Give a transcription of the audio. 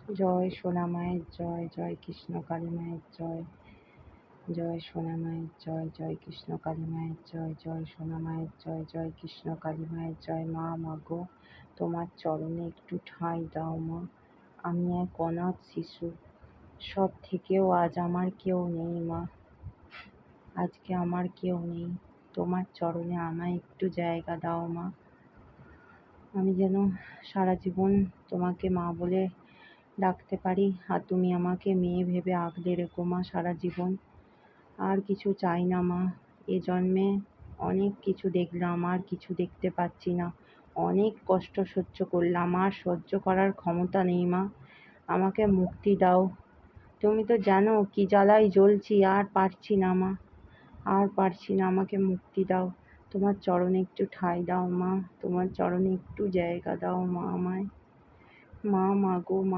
জয় সোনা মায়ের জয়, জয় কৃষ্ণ কালী মায়ের জয়, জয় সোনা মায়ের জয়, জয় কৃষ্ণ কালী মায়ের জয়, জয় সোনা মায়ের জয়, জয় কৃষ্ণ কালী মায়ের জয়। মা মাগো, তোমার চরণে একটু ঠাঁই দাও মা। আমি এক অনাথ শিশু, সব থেকেও আজ আমার কেউ নেই মা। আজকে আমার কেউ নেই, তোমার চরণে আমায় একটু জায়গা দাও মা। আমি যেন সারা জীবন তোমাকে মা বলে ডাকতে পারি, আর তুমি আমাকে মেয়ে ভেবে আগলে রেখো মা সারা জীবন। আর কিছু চাই না মা। এ জন্মে অনেক কিছু দেখলাম, আর কিছু দেখতে পাচ্ছি না। অনেক কষ্ট সহ্য করলাম, আর সহ্য করার ক্ষমতা নেই মা। আমাকে মুক্তি দাও। তুমি তো জানো কি জ্বালায় জ্বলছি, আর পারছি না মা, আর পারছি না। আমাকে মুক্তি দাও। তোমার চরণে একটু ঠাঁই দাও মা, তোমার চরণে একটু জায়গা দাও মা আমায়। মা মাগো মা।